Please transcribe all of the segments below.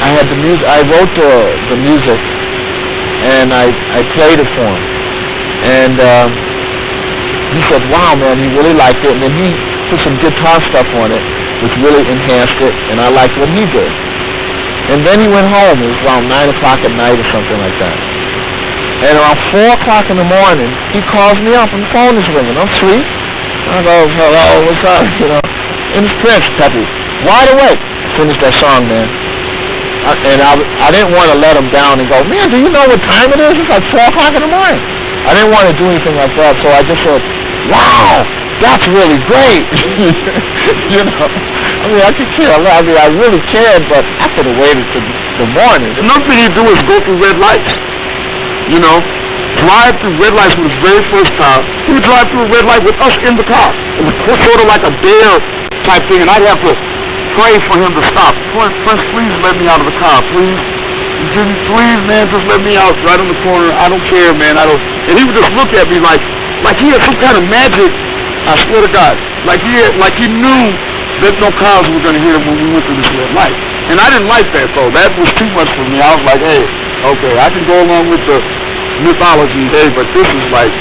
I had the music. I wrote the music, and I played it for him. And he said, "Wow, man, he really liked it." And then he put some guitar stuff on it, which really enhanced it, and I liked what he did. And then he went home. It was around 9 o'clock at night or something like that. And around 4 o'clock in the morning, he calls me up, and the phone is ringing. I'm asleep. I go, "Hello, what's up?" And it's Prince, Peppy, wide awake. Finished that song, man. And I didn't want to let him down and go, "Man, do you know what time it is? It's like 4 o'clock in the morning." I didn't want to do anything like that, so I just said, "Wow, that's really great." I could care a lot. I really cared, but I could have waited till the morning. Another thing he'd do is go through red lights. Drive through red lights for his very first time. He would drive through a red light with us in the car. It was sort of like a dare type thing, and I'd have to pray for him to stop. Prince, please let me out of the car, please. Jimmy, please, man, just let me out right in the corner. I don't care, man. And he would just look at me like he had some kind of magic. I swear to God, like he knew that no cars were going to hit him when we went through this red light. And I didn't like that, though. That was too much for me. I was like, hey, okay, I can go along with the mythology, hey, but this is like,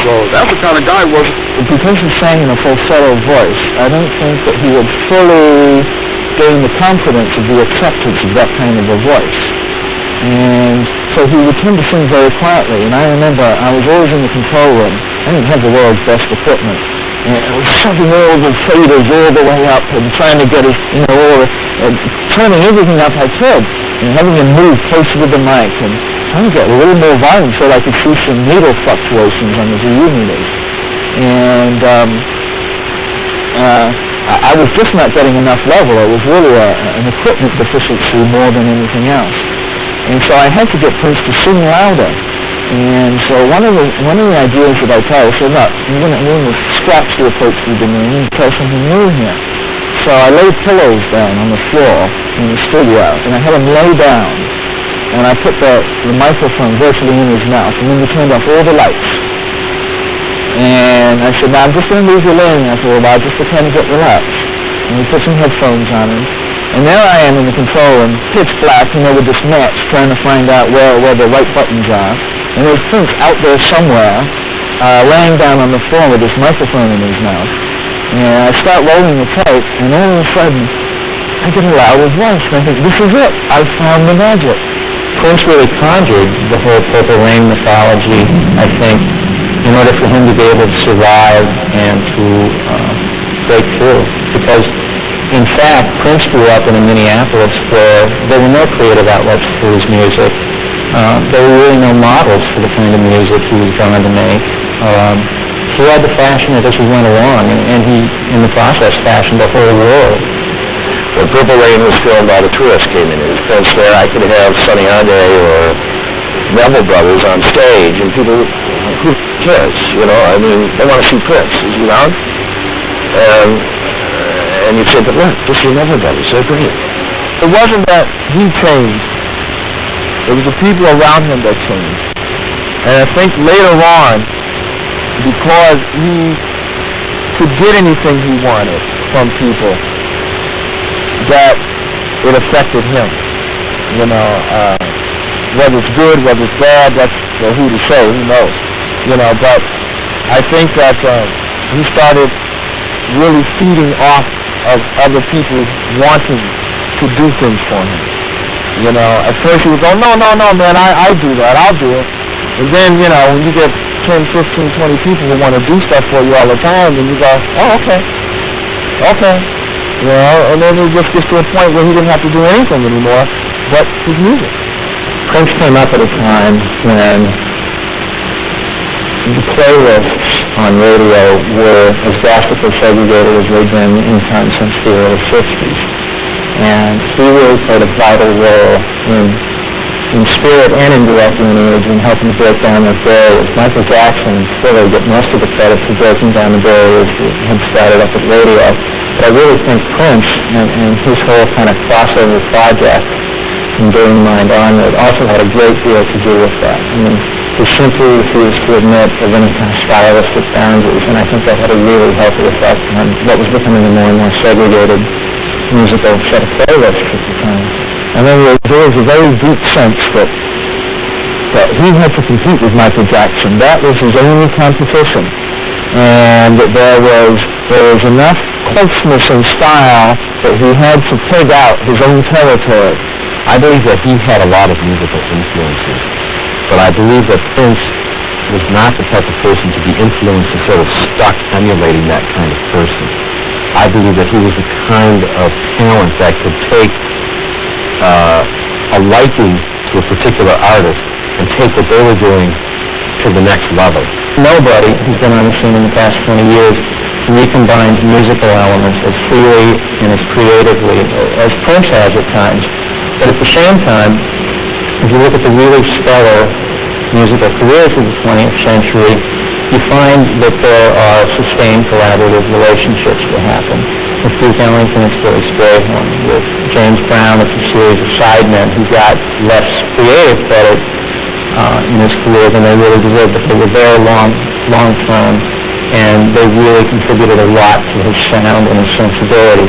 so that's the kind of guy he was. Because he sang in a falsetto voice, I don't think that he had fully gained the confidence of the acceptance of that kind of a voice. And so he would tend to sing very quietly. And I remember I was always in the control room. I didn't have the world's best equipment. And I was shoving all the faders all the way up and trying to get his, turning everything up I could. And having him move closer to the mic and trying to get a little more volume so I could see some needle fluctuations on the VU meters. And I was just not getting enough level. It was really an equipment deficiency more than anything else. And so I had to get Prince to sing louder. And so one of the ideas that I tried, I said, "Look, I'm going to scratch the approach we've been doing and try something new here." So I laid pillows down on the floor in the studio, and I had him lay down. And I put the microphone virtually in his mouth, and then we turned off all the lights. And I said, "Now I'm just going to leave you laying there for a while just to kind of get relaxed." And we put some headphones on him. And there I am in the control room, pitch black, with this match, trying to find out where the right buttons are. And there's Prince out there somewhere, laying down on the floor with this microphone in his mouth. And I start rolling the tape, and all of a sudden, I get a louder voice. And I think, this is it. I found the magic. Prince really conjured the whole Purple Rain mythology, I think, in order for him to be able to survive and to break through. Because, in fact, Prince grew up in Minneapolis where there were no creative outlets for his music. There were really no models for the kind of music he was going to make. He had to fashion it as he went along, and he, in the process, fashioned the whole world. When Purple Rain was filmed, all the tourists came in. It was Prince there. I could have Sonny Ade or Neville Brothers on stage, and people, who cares, they want to see Prince. Is he around? And you'd say, but look, this is Neville Brothers. They're great. It wasn't that he changed. It was the people around him that changed. And I think later on, because he could get anything he wanted from people, that it affected him. Whether it's good, whether it's bad, that's who to say, who knows. But I think that he started really feeding off of other people wanting to do things for him. At first he would go, no, man, I do that, I'll do it. And then, when you get 10, 15, 20 people who want to do stuff for you all the time, then you go, oh, okay. And then it just gets to a point where he didn't have to do anything anymore but his music. Prince came up at a time when the playlists on radio were as drastically segregated as they'd been in time since the early 60s. And he really played a vital role in spirit and in direct lineage in helping to break down those barriers. Michael Jackson really get most of the credit for breaking down the barriers that had started up at radio. But I really think Prince and his whole kind of crossover project from Dirty Mind onward also had a great deal to do with that. He simply refused to admit of any kind of stylistic boundaries, and I think that had a really healthy effect on what was becoming a more and more segregated musical set of playlists at the time. And there was a very deep sense that he had to compete with Michael Jackson. That was his only competition. And there was enough closeness and style that he had to peg out his own territory. I believe that he had a lot of musical influences, but I believe that Prince was not the type of person to be influenced and sort of stuck emulating that kind of person. I believe that he was the kind of talent that could take a liking to a particular artist and take what they were doing to the next level. Nobody who's been on the scene in the past 20 years recombines musical elements as freely and as creatively as Prince has at times. But at the same time, if you look at the really stellar musical careers of the 20th century, you find that there are sustained collaborative relationships that happen. With Duke Ellington, it's Billy Strayhorn. With James Brown, it's a series of sidemen who got less creative credit in his career than they really deserved, but they were there long term, and they really contributed a lot to his sound and his sensibility.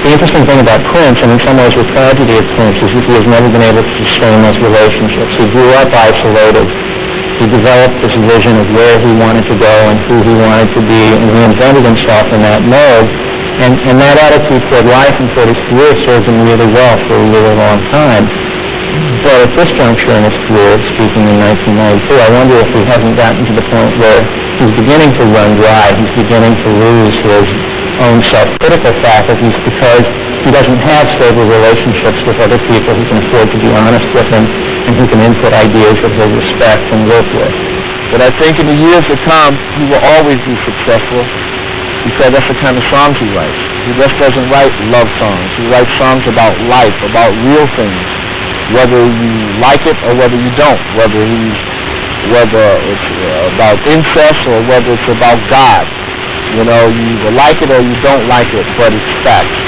The interesting thing about Prince, and in some ways the tragedy of Prince, is that he has never been able to sustain those relationships. He grew up isolated. He developed this vision of where he wanted to go and who he wanted to be, and he invented himself in that mode. And that attitude toward life and toward his career served him really well for a really long time. But at this juncture in his career, speaking in 1992, I wonder if he hasn't gotten to the point where he's beginning to run dry. He's beginning to lose his own self-critical faculties because he doesn't have stable relationships with other people who can afford to be honest with him and who can input ideas that he'll respect and work with. But I think in the years to come, he will always be successful because that's the kind of songs he writes. He just doesn't write love songs. He writes songs about life, about real things, whether you like it or whether you don't, whether it's about incest or whether it's about God. You know, you either like it or you don't like it, but it's facts.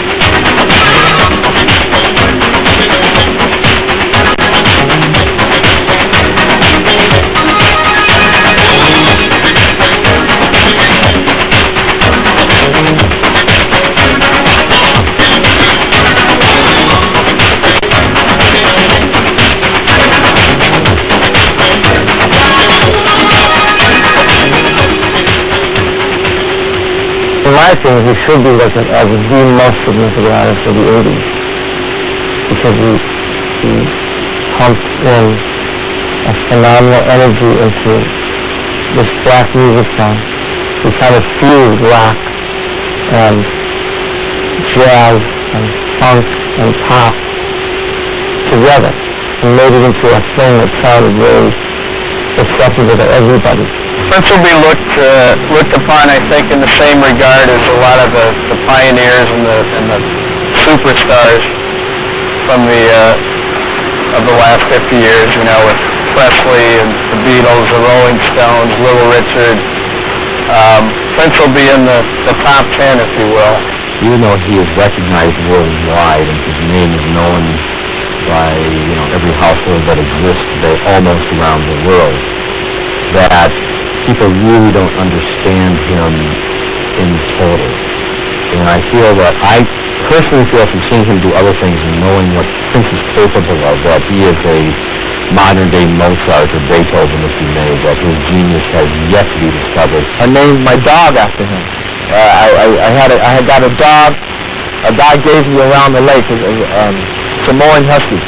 I think he should be looked at as the most significant artist of the 80s because he pumped in a phenomenal energy into this black music song. He kind of fused rock and jazz and funk and pop together and made it into a thing that sounded really acceptable to everybody. Prince will be looked upon, I think, in the same regard as a lot of the pioneers and the superstars from of the last 50 years, you know, with Presley and the Beatles, the Rolling Stones, Little Richard. Prince will be in the top 10, if you will. Even though he is recognized worldwide and his name is known by, you know, every household that exists today almost around the world, that people really don't understand him in total. And I feel that, I personally feel from seeing him do other things and knowing what Prince is capable of, that he is a modern-day Mozart or Beethoven, if you may, that his genius has yet to be discovered. I named my dog after him. I had got a dog a guy gave me around the lake, a Samoan Husky.